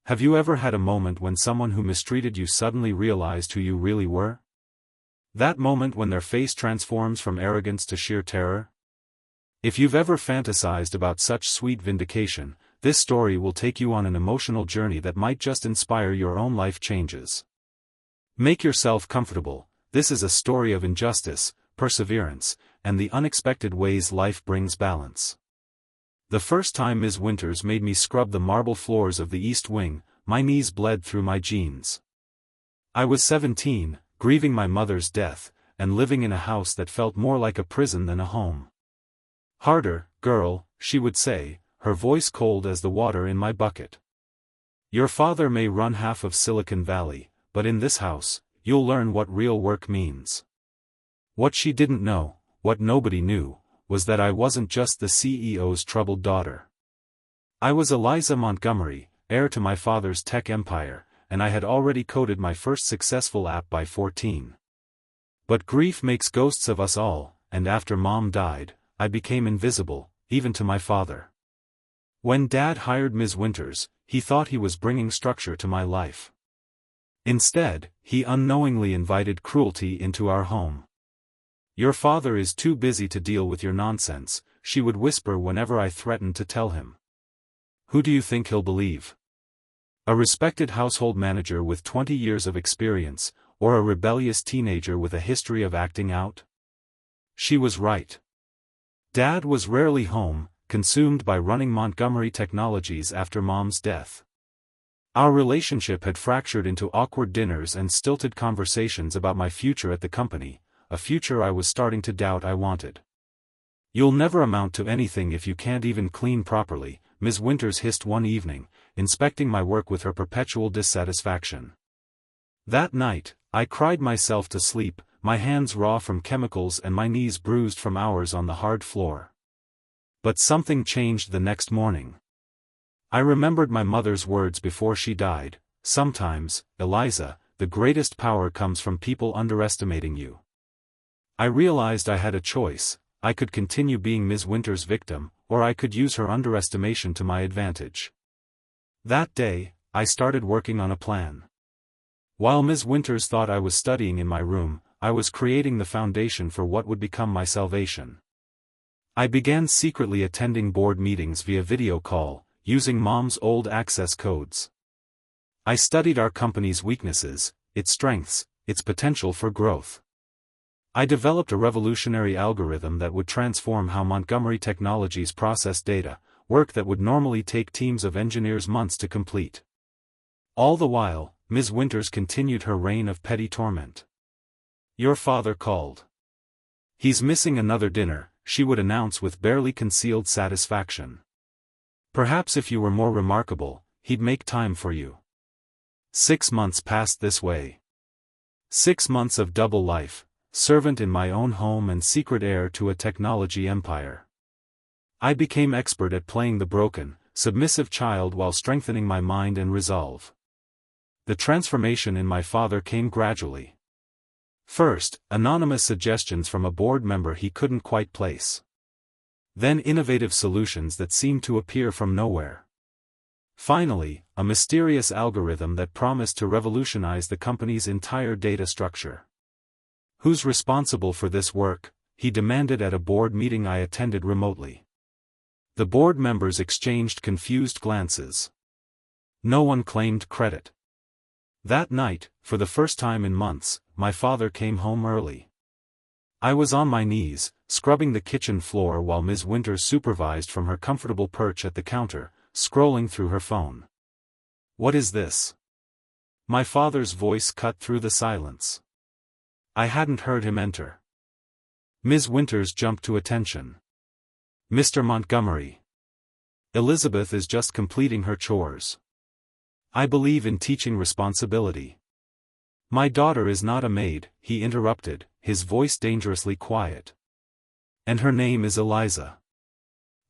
Have you ever had a moment when someone who mistreated you suddenly realized who you really were? That moment when their face transforms from arrogance to sheer terror? If you've ever fantasized about such sweet vindication, this story will take you on an emotional journey that might just inspire your own life changes. Make yourself comfortable. This is a story of injustice, perseverance, and the unexpected ways life brings balance. The first time Ms. Winters made me scrub the marble floors of the East Wing, my knees bled through my jeans. I was 17, grieving my mother's death, and living in a house that felt more like a prison than a home. "Harder, girl," she would say, her voice cold as the water in my bucket. "Your father may run half of Silicon Valley, but in this house, you'll learn what real work means." What she didn't know, what nobody knew, was that I wasn't just the CEO's troubled daughter. I was Eliza Montgomery, heir to my father's tech empire, and I had already coded my first successful app by 14. But grief makes ghosts of us all, and after Mom died, I became invisible, even to my father. When Dad hired Ms. Winters, he thought he was bringing structure to my life. Instead, he unknowingly invited cruelty into our home. "Your father is too busy to deal with your nonsense," she would whisper whenever I threatened to tell him. Who do you think he'll believe? A respected household manager with 20 years of experience, or a rebellious teenager with a history of acting out? She was right. Dad was rarely home, consumed by running Montgomery Technologies after Mom's death. Our relationship had fractured into awkward dinners and stilted conversations about my future at the company, a future I was starting to doubt I wanted. "You'll never amount to anything if you can't even clean properly," Ms. Winters hissed one evening, inspecting my work with her perpetual dissatisfaction. That night, I cried myself to sleep, my hands raw from chemicals and my knees bruised from hours on the hard floor. But something changed the next morning. I remembered my mother's words before she died: "Sometimes, Eliza, the greatest power comes from people underestimating you." I realized I had a choice. I could continue being Ms. Winters' victim, or I could use her underestimation to my advantage. That day, I started working on a plan. While Ms. Winters thought I was studying in my room, I was creating the foundation for what would become my salvation. I began secretly attending board meetings via video call, using Mom's old access codes. I studied our company's weaknesses, its strengths, its potential for growth. I developed a revolutionary algorithm that would transform how Montgomery Technologies processed data, work that would normally take teams of engineers months to complete. All the while, Ms. Winters continued her reign of petty torment. "Your father called. He's missing another dinner," she would announce with barely concealed satisfaction. "Perhaps if you were more remarkable, he'd make time for you." 6 months passed this way. 6 months of double life, servant in my own home and secret heir to a technology empire. I became expert at playing the broken, submissive child while strengthening my mind and resolve. The transformation in my father came gradually. First, anonymous suggestions from a board member he couldn't quite place. Then innovative solutions that seemed to appear from nowhere. Finally, a mysterious algorithm that promised to revolutionize the company's entire data structure. "Who's responsible for this work?" he demanded at a board meeting I attended remotely. The board members exchanged confused glances. No one claimed credit. That night, for the first time in months, my father came home early. I was on my knees, scrubbing the kitchen floor while Ms. Winters supervised from her comfortable perch at the counter, scrolling through her phone. "What is this?" My father's voice cut through the silence. I hadn't heard him enter. Ms. Winters jumped to attention. "Mr. Montgomery. Elizabeth is just completing her chores. I believe in teaching responsibility." "My daughter is not a maid," he interrupted, his voice dangerously quiet. "And her name is Eliza."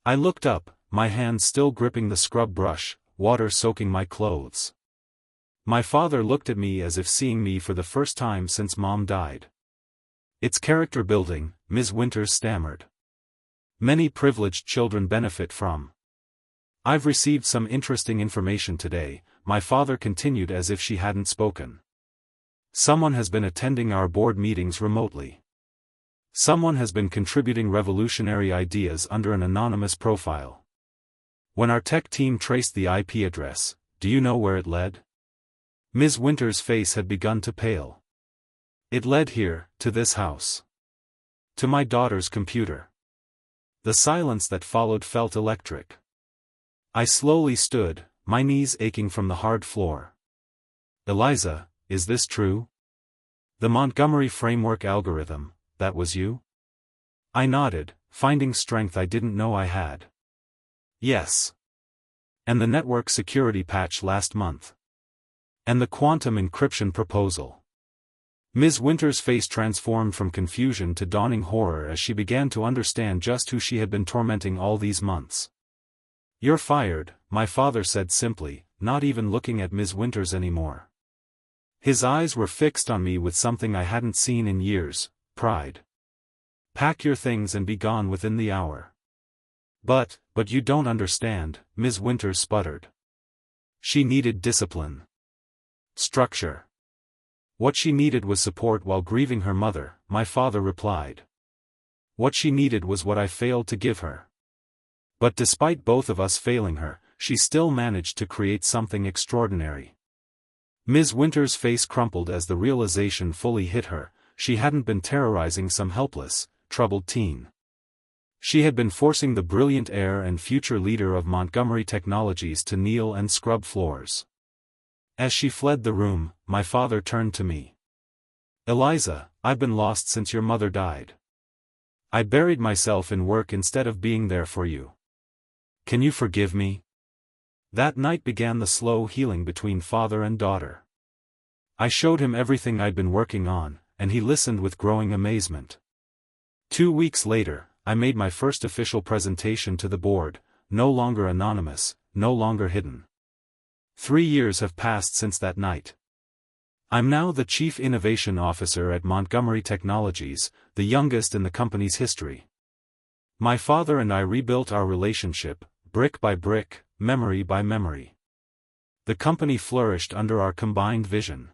I looked up, my hand still gripping the scrub brush, water soaking my clothes. My father looked at me as if seeing me for the first time since Mom died. "It's character building," Ms. Winters stammered. "Many privileged children benefit from." "I've received some interesting information today," my father continued as if she hadn't spoken. Someone has been attending our board meetings remotely. Someone has been contributing revolutionary ideas under an anonymous profile. When our tech team traced the IP address, do you know where it led? Ms. Winter's face had begun to pale. It led here, to this house. To my daughter's computer. The silence that followed felt electric. I slowly stood, my knees aching from the hard floor. Eliza, is this true? The Montgomery framework algorithm, that was you? I nodded, finding strength I didn't know I had. Yes. And the network security patch last month. And the quantum encryption proposal. Ms. Winter's face transformed from confusion to dawning horror as she began to understand just who she had been tormenting all these months. You're fired, my father said simply, not even looking at Ms. Winters anymore. His eyes were fixed on me with something I hadn't seen in years, pride. Pack your things and be gone within the hour. But you don't understand, Ms. Winters sputtered. She needed discipline. Structure. What she needed was support while grieving her mother, my father replied. What she needed was what I failed to give her. But despite both of us failing her, she still managed to create something extraordinary. Ms. Winter's face crumpled as the realization fully hit her. She hadn't been terrorizing some helpless, troubled teen. She had been forcing the brilliant heir and future leader of Montgomery Technologies to kneel and scrub floors. As she fled the room, my father turned to me. Eliza, I've been lost since your mother died. I buried myself in work instead of being there for you. Can you forgive me? That night began the slow healing between father and daughter. I showed him everything I'd been working on, and he listened with growing amazement. 2 weeks later, I made my first official presentation to the board, no longer anonymous, no longer hidden. 3 years have passed since that night. I'm now the Chief Innovation Officer at Montgomery Technologies, the youngest in the company's history. My father and I rebuilt our relationship, brick by brick, memory by memory. The company flourished under our combined vision.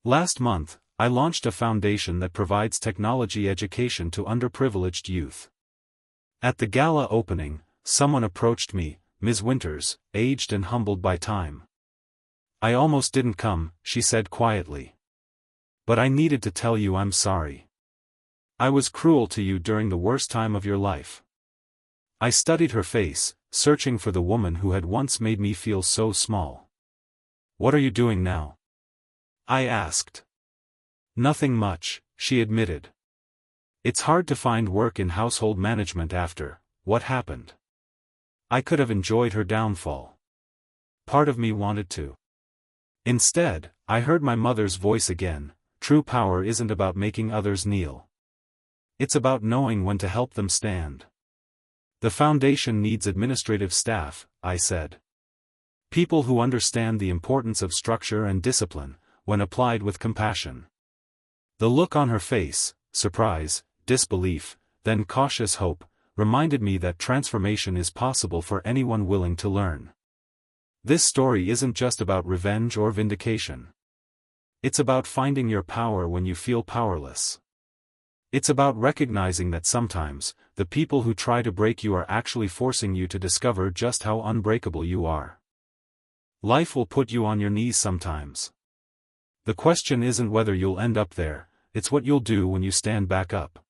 Last month, I launched a foundation that provides technology education to underprivileged youth. At the gala opening, someone approached me, Ms. Winters, aged and humbled by time. I almost didn't come, she said quietly. But I needed to tell you I'm sorry. I was cruel to you during the worst time of your life. I studied her face, searching for the woman who had once made me feel so small. What are you doing now? I asked. Nothing much, she admitted. It's hard to find work in household management after what happened. I could have enjoyed her downfall. Part of me wanted to. Instead, I heard my mother's voice again. True power isn't about making others kneel. It's about knowing when to help them stand. The foundation needs administrative staff, I said. People who understand the importance of structure and discipline, when applied with compassion. The look on her face, surprise, disbelief, then cautious hope, reminded me that transformation is possible for anyone willing to learn. This story isn't just about revenge or vindication. It's about finding your power when you feel powerless. It's about recognizing that sometimes, the people who try to break you are actually forcing you to discover just how unbreakable you are. Life will put you on your knees sometimes. The question isn't whether you'll end up there, it's what you'll do when you stand back up.